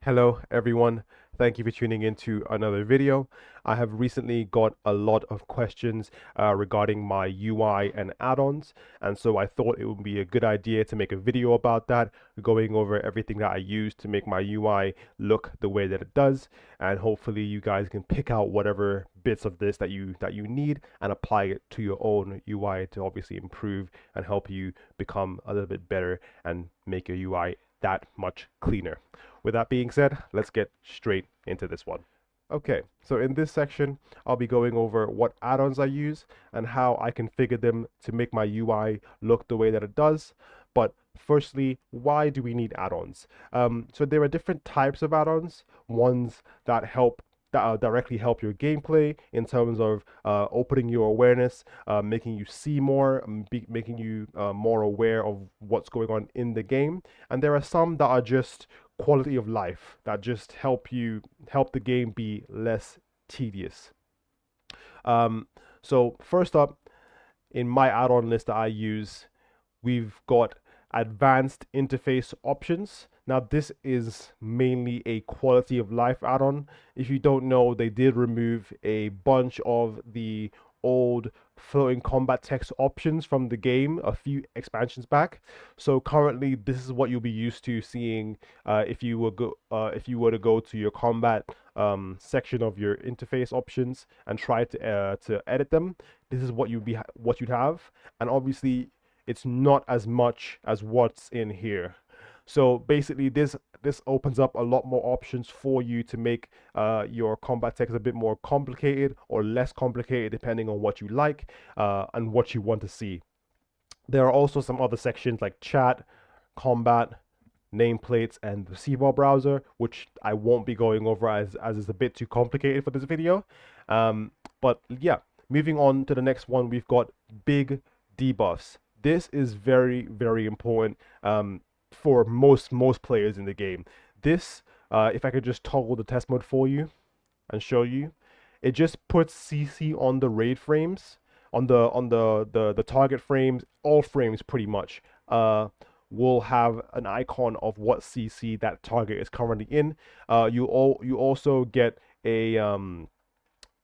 Hello everyone, thank you for tuning in to another video. I have recently got a lot of questions regarding my UI and add-ons, and so I thought it would be a good idea to make a video about that, going over everything that I use to make my UI look the way that it does, and hopefully you guys can pick out whatever bits of this that you need and apply it to your own UI to obviously improve and help you become a little bit better and make your UI that much cleaner. With that being said, let's get straight into this one. Okay, so in this section, I'll be going over what add-ons I use and how I configure them to make my UI look the way that it does. But firstly, why do we need add-ons? So there are different types of add-ons, ones that directly help your gameplay in terms of opening your awareness, making you see more, making you more aware of what's going on in the game. And there are some that are just quality of life that just help the game be less tedious. So first up, in my add-on list that I use, we've got advanced interface options. Now this is mainly a quality of life add-on. If you don't know, they did remove a bunch of the old floating combat text options from the game a few expansions back. So currently this is what you'll be used to seeing if you were to go to your combat section of your interface options and try to edit them. This is what you'd have, and obviously it's not as much as what's in here. So basically this opens up a lot more options for you to make your combat text a bit more complicated or less complicated depending on what you like and what you want to see. There are also some other sections like chat, combat, nameplates, and the CVAR browser, which I won't be going over as it's a bit too complicated for this video. But yeah, moving on to the next one, we've got BigDebuffs. This is very, very important for most players in the game. This, if I could just toggle the test mode for you and show you, it just puts CC on the raid frames, on the target frames, all frames pretty much. Will have an icon of what CC that target is currently in. You also get a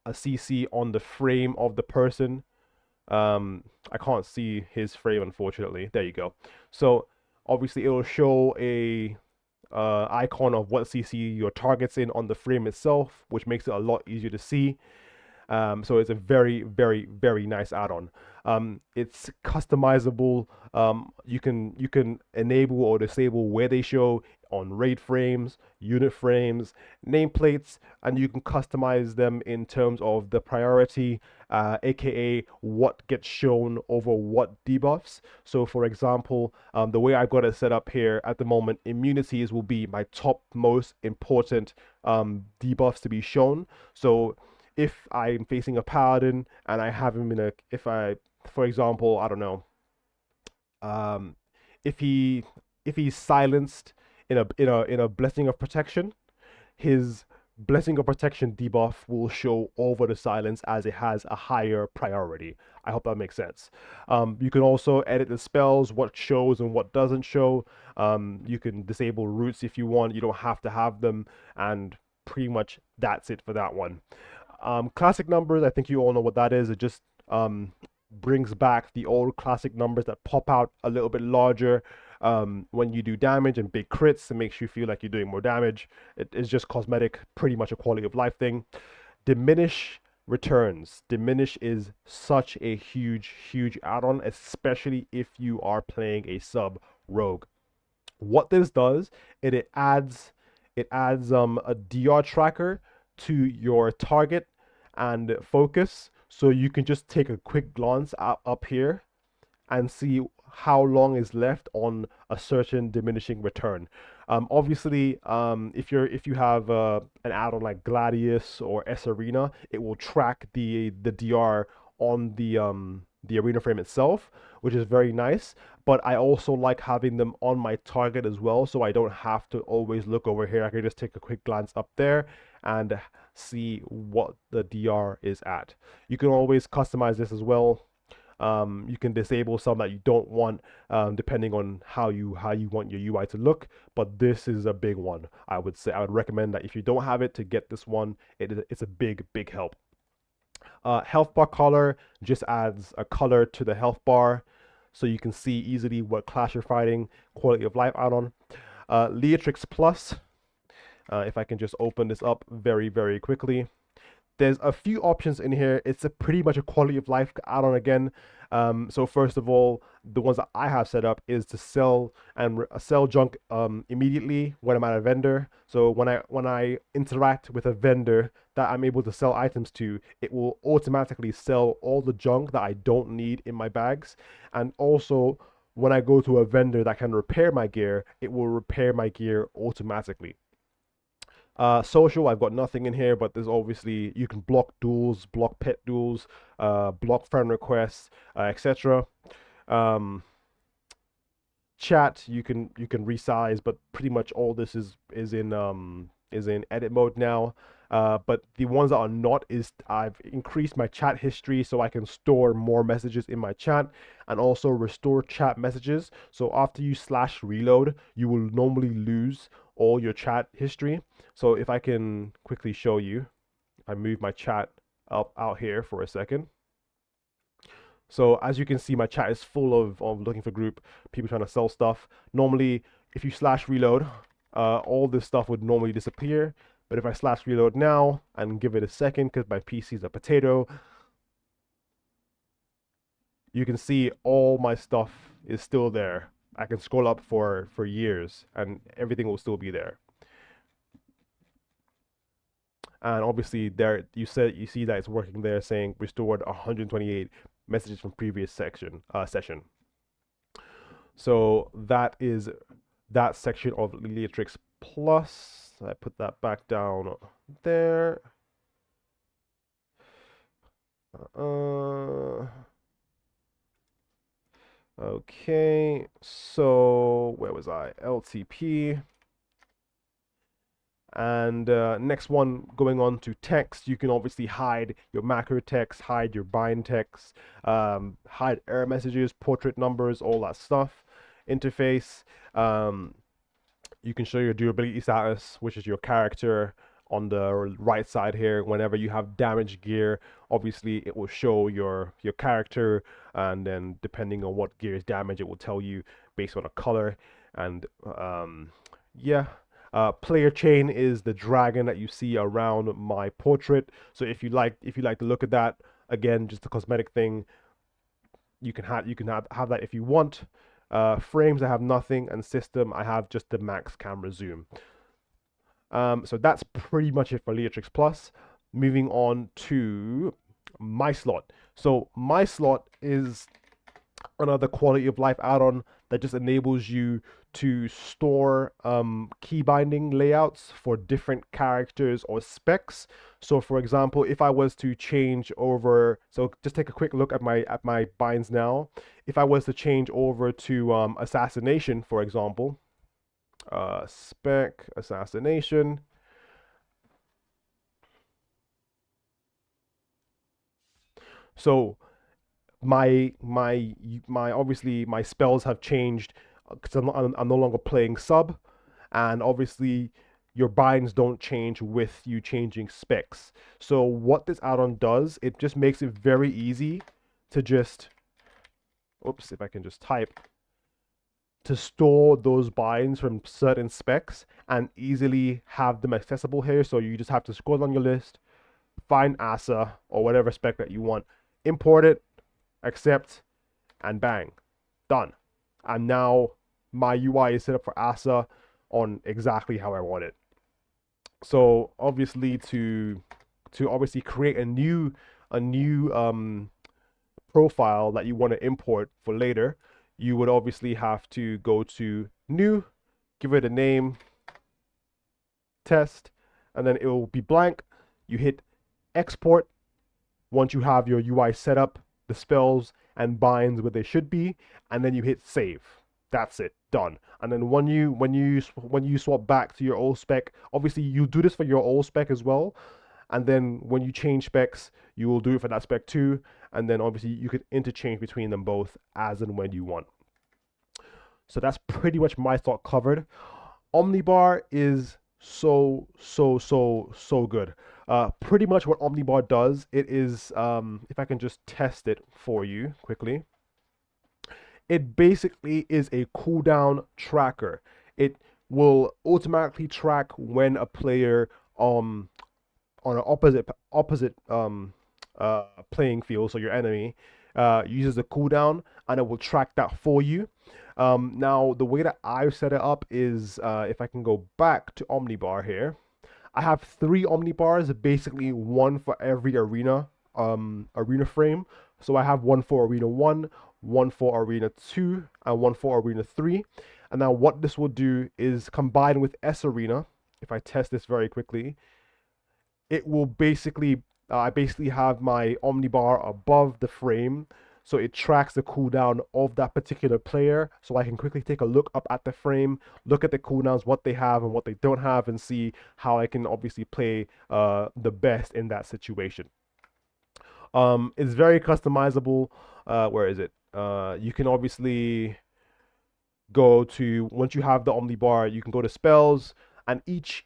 CC on the frame of the person. I can't see his frame, unfortunately. There you go. So obviously it will show a icon of what CC your target's in on the frame itself, which makes it a lot easier to see. So it's a very, very, very nice add-on. It's customizable. You can enable or disable where they show on raid frames, unit frames, nameplates, and you can customize them in terms of the priority, aka what gets shown over what debuffs. So for example, the way I've got it set up here at the moment, immunities will be my top most important debuffs to be shown. So if I'm facing a paladin and I have him in a, for example, I don't know, if he's silenced in a blessing of protection, his blessing of protection debuff will show over the silence as it has a higher priority. I hope that makes sense. You can also edit the spells, what shows and what doesn't show. You can disable roots if you want. You don't have to have them, and pretty much that's it for that one. Classic numbers, I think you all know what that is. It just brings back the old classic numbers that pop out a little bit larger when you do damage, and big crits. It makes you feel like you're doing more damage. It is just cosmetic, pretty much a quality of life thing. Diminish Returns. Diminish is such a huge add-on, especially if you are playing a sub rogue. What this does, it adds a DR tracker to your target and focus, so you can just take a quick glance up here and see how long is left on a certain diminishing return. Obviously, if you have an add-on like Gladius or sArena, it will track the DR on the arena frame itself, which is very nice. But I also like having them on my target as well, so I don't have to always look over here. I can just take a quick glance up there and see what the DR is at. You can always customize this as well. You can disable some that you don't want, depending on how you want your UI to look. But this is a big one. I would say I would recommend that if you don't have it, to get this one. It's a big help. HealthBar Color just adds a color to the health bar, so you can see easily what class you're fighting. Quality of life add-on. Leatrix Plus. If I can just open this up very quickly. There's a few options in here. It's pretty much a quality of life add-on again. So first of all, the ones that I have set up is to sell and sell junk immediately when I'm at a vendor. So when I interact with a vendor that I'm able to sell items to, it will automatically sell all the junk that I don't need in my bags. And also, when I go to a vendor that can repair my gear, it will repair my gear automatically. Social, I've got nothing in here, but there's obviously, you can block duels, block pet duels, block friend requests, etc. Chat, you can resize, but pretty much all this is in edit mode now. But the ones that are not is I've increased my chat history so I can store more messages in my chat, and also restore chat messages. So after you /reload, you will normally lose all your chat history. So if I can quickly show you, if I move my chat up out here for a second. So as you can see, my chat is full of looking for group, people trying to sell stuff. Normally, if you /reload, all this stuff would normally disappear. But if I /reload now and give it a second, because my PC is a potato, you can see all my stuff is still there. I can scroll up for years and everything will still be there. And obviously there you see that it's working there, saying restored 128 messages from previous session. So that is that section of Leatrix Plus. I put that back down there. Okay, so where was I? LTP. And next one, going on to text, you can obviously hide your macro text, hide your bind text, hide error messages, portrait numbers, all that stuff. Interface, you can show your durability status, which is your character on the right side here. Whenever you have damaged gear, obviously it will show your character, and then depending on what gear is damaged, it will tell you based on a color. And yeah. Player chain is the dragon that you see around my portrait. So if you like to look at that, again, just a cosmetic thing, you can have that if you want. Frames, I have nothing, and system, I have just the max camera zoom. So that's pretty much it for Leatrix Plus. Moving on to Myslot. So Myslot is another quality of life add-on that just enables you to store key binding layouts for different characters or specs. So for example, if I was to change over, so just take a quick look at my binds now. If I was to change over to assassination, for example, spec assassination, so my obviously my spells have changed because I'm no longer playing sub, and obviously your binds don't change with you changing specs. So what this add-on does, it just makes it very easy to just, oops, if I can just type, to store those binds from certain specs and easily have them accessible here. So you just have to scroll on your list, find ASA or whatever spec that you want, import it, accept, and bang, done. And now my UI is set up for ASA on exactly how I want it. So obviously to obviously create a new profile that you want to import for later, you would obviously have to go to new, give it a name, test, and then it will be blank. You hit export once you have your UI set up, the spells and binds where they should be, and then you hit save. That's it, done. And then when you swap back to your old spec, obviously you do this for your old spec as well, and then when you change specs, you will do it for that spec too, and then obviously you could interchange between them both as and when you want. So that's pretty much Myslot covered. Omnibar is so good. Pretty much what Omnibar does, it is, if I can just test it for you quickly, it basically is a cooldown tracker. It will automatically track when a player on an opposite playing field, so your enemy uses a cooldown, and it will track that for you. Now, the way that I've set it up is, if I can go back to Omnibar here, I have 3 Omnibars, basically one for every arena frame. So I have one for Arena 1, one for Arena 2, and one for Arena 3. And now what this will do is combine with sArena. If I test this very quickly, it will basically, I basically have my Omnibar above the frame, so it tracks the cooldown of that particular player, so I can quickly take a look up at the frame, look at the cooldowns, what they have and what they don't have, and see how I can obviously play the best in that situation. It's very customizable. Where is it? You can obviously go to, once you have the Omnibar, you can go to spells, and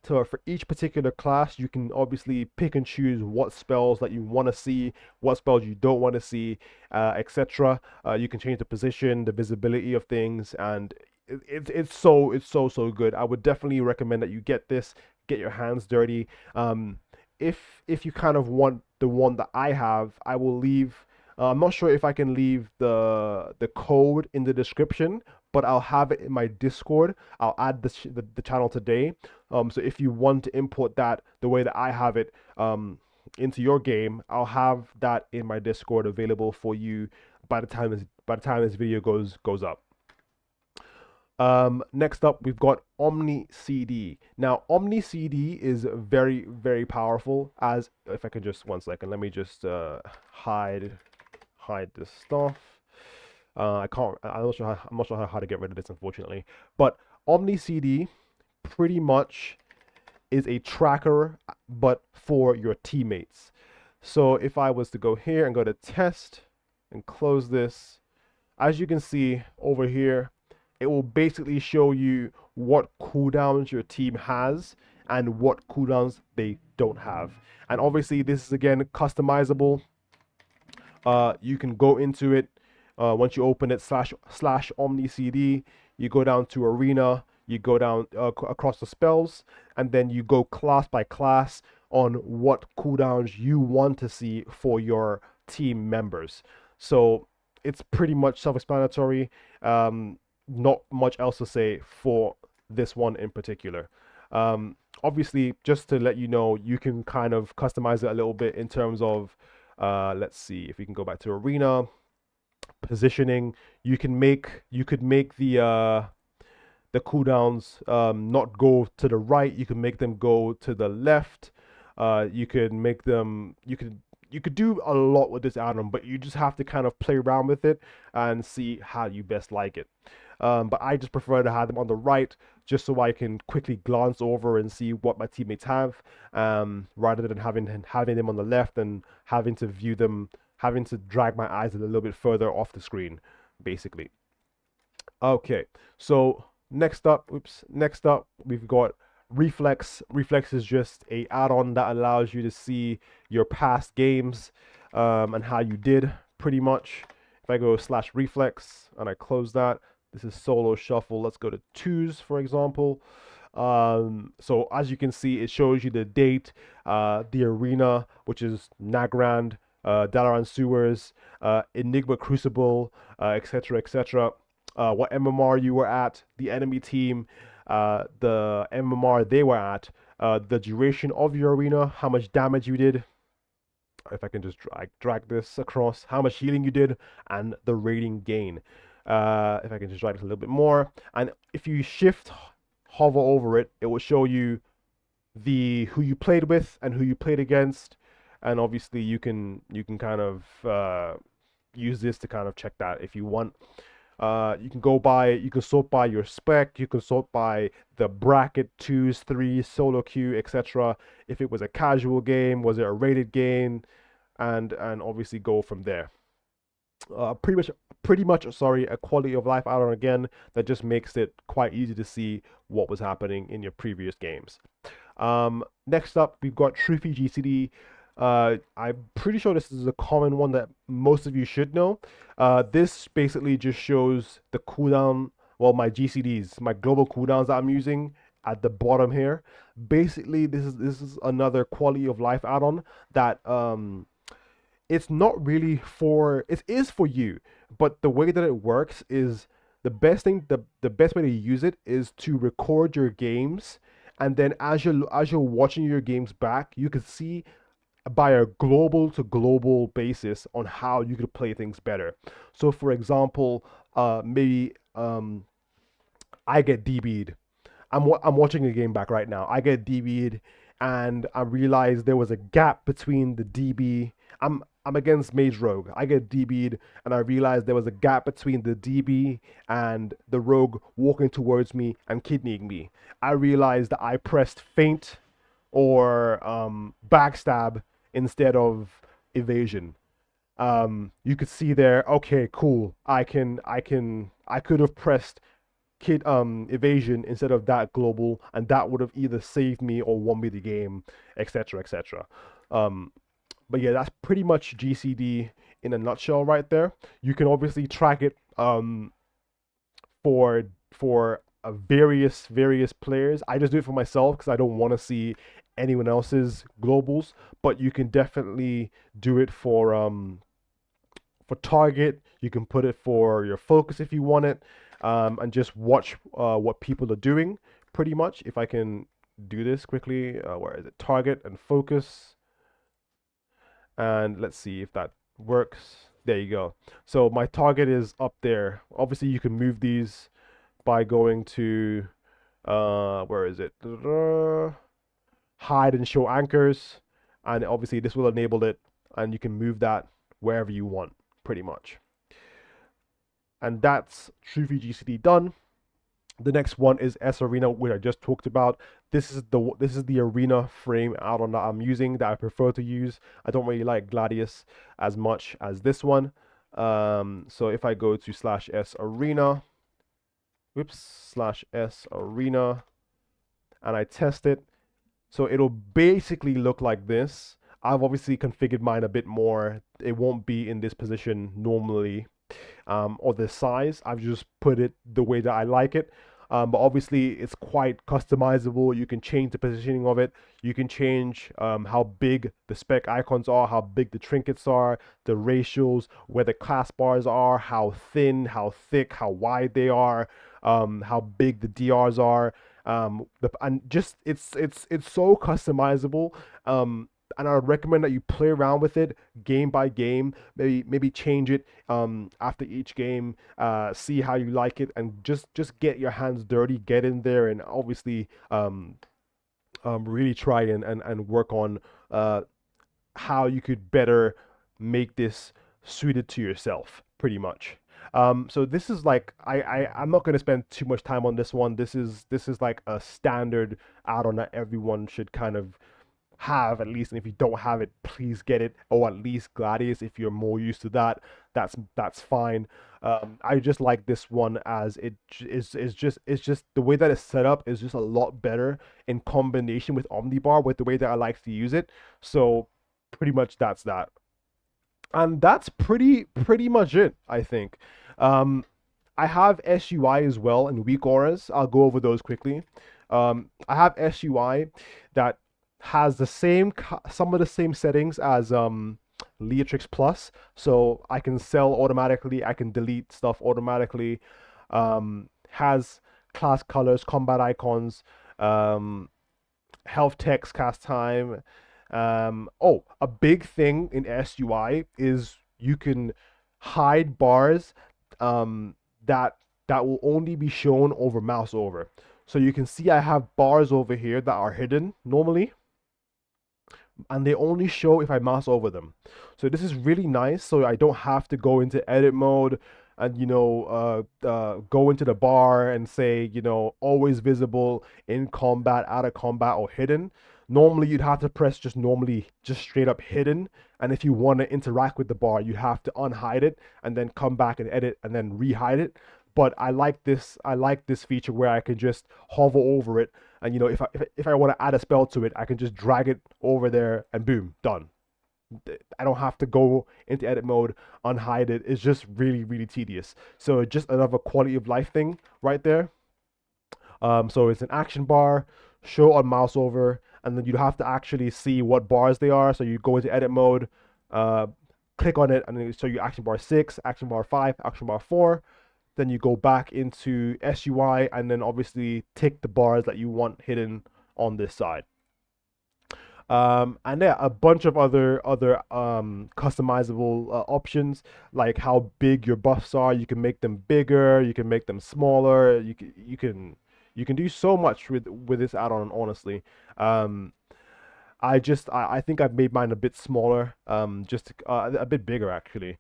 for each particular class, you can obviously pick and choose what spells that you want to see, what spells you don't want to see, etc. You can change the position, the visibility of things, and it's so good. I would definitely recommend that you get this, get your hands dirty. If you kind of want the one that I have, I will leave. I'm not sure if I can leave the code in the description, but I'll have it in my Discord. I'll add the channel today. So if you want to import that the way that I have it into your game, I'll have that in my Discord available for you by the time this video goes up. Next up, we've got OmniCD. Now, OmniCD is very powerful. As if I can just 1 second, let me just hide this stuff. I can't. I'm not sure how to get rid of this, unfortunately. But OmniCD pretty much is a tracker, but for your teammates. So if I was to go here and go to test and close this, as you can see over here, it will basically show you what cooldowns your team has and what cooldowns they don't have. And obviously, this is again customizable. You can go into it. Once you open it, slash OmniCD, you go down to Arena, you go down across the spells, and then you go class by class on what cooldowns you want to see for your team members. So it's pretty much self-explanatory. Not much else to say for this one in particular. Obviously, just to let you know, you can kind of customize it a little bit in terms of, let's see if we can go back to Arena. Positioning, you could make the cooldowns not go to the right. You can make them go to the left. You could make them, you could do a lot with this add-on, but you just have to kind of play around with it and see how you best like it. But I just prefer to have them on the right, just so I can quickly glance over and see what my teammates have, rather than having them on the left and having to view them, having to drag my eyes a little bit further off the screen, basically. Okay, so next up, we've got Reflex. Reflex is just a add-on that allows you to see your past games and how you did, pretty much. If I go /Reflex and I close that, this is solo shuffle. Let's go to 2s, for example. So as you can see, it shows you the date, the arena, which is Nagrand, Dalaran Sewers, Enigma Crucible, etc., etc. What MMR you were at, the enemy team, the MMR they were at, the duration of your arena, how much damage you did. If I can just drag this across, how much healing you did, and the rating gain. If I can just drag it a little bit more, and if you hover over it, it will show you who you played with and who you played against, and obviously you can kind of use this to kind of check that if you want. You can sort by your spec, you can sort by the bracket, 2s, 3s, solo queue, etc. If it was a casual game, was it a rated game, and obviously go from there. Pretty much, sorry, a quality of life add-on again that just makes it quite easy to see what was happening in your previous games. Next up, we've got Trufigcd. I'm pretty sure this is a common one that most of you should know. This basically just shows the cooldown, well, my GCDs, my global cooldowns that I'm using at the bottom here. Basically, this is another quality of life add-on that it's not really for, it is for you, but the way that it works is the best thing, the best way to use it is to record your games, and then as you're watching your games back, you can see by a global to global basis on how you could play things better. So for example, maybe I get DB'd. I'm watching a game back right now. I get DB'd, and I realize there was a gap between the DB. I'm against Mage Rogue. I get DB'd, and I realized there was a gap between the DB and the Rogue walking towards me and kidneying me. I realized that I pressed feint or backstab instead of evasion. You could see there, okay, cool. I could have pressed evasion instead of that global, and that would have either saved me or won me the game, etc., etc. But yeah, that's pretty much GCD in a nutshell right there. You can obviously track it for various players. I just do it for myself because I don't want to see anyone else's globals, but you can definitely do it for target. You can put it for your focus if you want it, and just watch what people are doing pretty much. If I can do this quickly, where is it? Target and focus. And let's see if that works. There you go. So my target is up there. Obviously you can move these by going to, where is it? Hide and show anchors. And obviously this will enable it, and you can move that wherever you want, pretty much. And that's Trufigcd done. The next one is sArena, which I just talked about. This is the arena frame add-on that I'm using, that I prefer to use. I don't really like Gladius as much as this one. So if I go to /sArena, /sArena, and I test it, so it'll basically look like this. I've obviously configured mine a bit more. It won't be in this position normally, or this size. I've just put it the way that I like it. But obviously it's quite customizable. You can change the positioning of it. You can change how big the spec icons are, how big the trinkets are, the ratios, where the class bars are, how thin, how thick, how wide they are, how big the DRs are. And just it's so customizable. And I would recommend that you play around with it game by game. Maybe change it after each game. See how you like it, and just get your hands dirty. Get in there, and obviously really try and work on how you could better make this suited to yourself, pretty much. So this is like, I'm not going to spend too much time on this one. This is like a standard add-on that everyone should kind of have, at least. And if you don't have it, please get it, or at least Gladius if you're more used to that. That's fine. I just like this one as it's just the way that it's set up is just a lot better in combination with Omnibar, with the way that I like to use it. So pretty much that's that. And that's pretty much it, I think. I have SUI as well and Weakauras. I'll go over those quickly. I have SUI that has some of the same settings as Leatrix Plus, so I can sell automatically, I can delete stuff automatically. Has class colors, combat icons, health text, cast time. A big thing in SUI is you can hide bars that will only be shown over mouse over. So you can see I have bars over here that are hidden normally, and they only show if I mouse over them. So this is really nice, so I don't have to go into edit mode and go into the bar and say, always visible in combat, out of combat, or hidden. Normally you'd have to press just straight up hidden, and if you want to interact with the bar, you have to unhide it and then come back and edit and then rehide it. But I like this feature where I can just hover over it, and if I want to add a spell to it, I can just drag it over there and boom, done. I don't have to go into edit mode, unhide it. It's just really, really tedious. So just another quality of life thing right there. So it's an action bar, show on mouse over, and then you have to actually see what bars they are. So you go into edit mode, click on it, and then it'll show you action bar 6, action bar 5, action bar 4. Then you go back into SUI, and then obviously tick the bars that you want hidden on this side. And yeah, a bunch of other customizable options, like how big your buffs are. You can make them bigger, you can make them smaller. You can do so much with this add-on, honestly. I think I've made mine a bit smaller, just a bit bigger actually,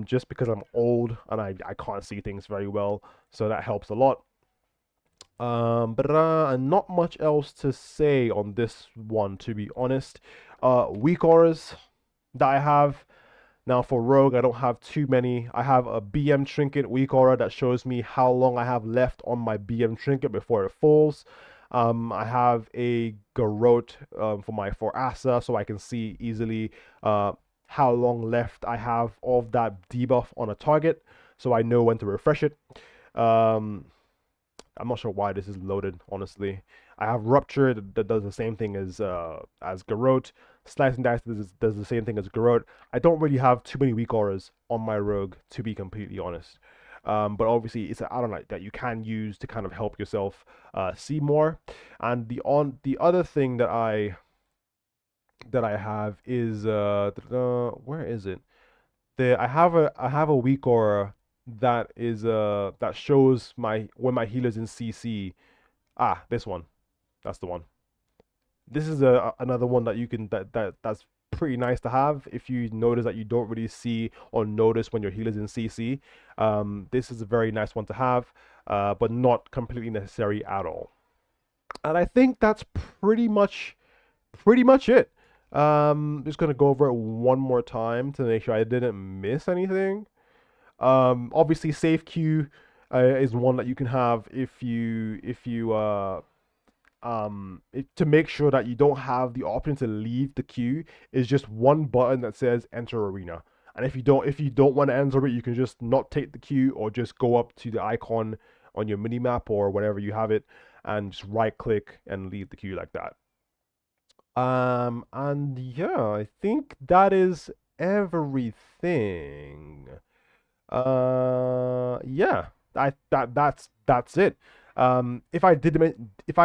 just because I'm old and I can't see things very well, so that helps a lot. But not much else to say on this one, to be honest. Weakauras that I have now for Rogue, I don't have too many. I have a BM Trinket Weakaura that shows me how long I have left on my BM Trinket before it falls. I have a Garrote for Asa, so I can see easily how long left I have of that debuff on a target, so I know when to refresh it. I'm not sure why this is loaded, honestly. I have Rupture that does the same thing as Garrote. Slice and Dice does the same thing as Garrote. I don't really have too many Weakauras on my Rogue, to be completely honest. But obviously it's an add-on that you can use to kind of help yourself see more. And the other thing that I have is where is it? I have a Weakaura that is that shows when my healer's in CC. This one. That's the one. This is another one that you can that's pretty nice to have if you notice that you don't really see or notice when your healer's in CC. This is a very nice one to have, but not completely necessary at all. And I think that's pretty much it. Just gonna go over it one more time to make sure I didn't miss anything. Obviously safe queue is one that you can have if you to make sure that you don't have the option to leave the queue. Is just one button that says enter arena, and if you don't want to enter it, you can just not take the queue or just go up to the icon on your mini map or whatever you have it and just right click and leave the queue like that. And yeah, I think that is everything. Yeah, that's it. If I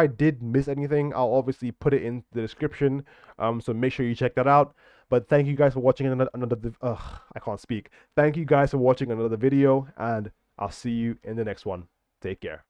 did miss anything, I'll obviously put it in the description. So make sure you check that out. But thank you guys for watching another I can't speak. Thank you guys for watching another video, and I'll see you in the next one. Take care.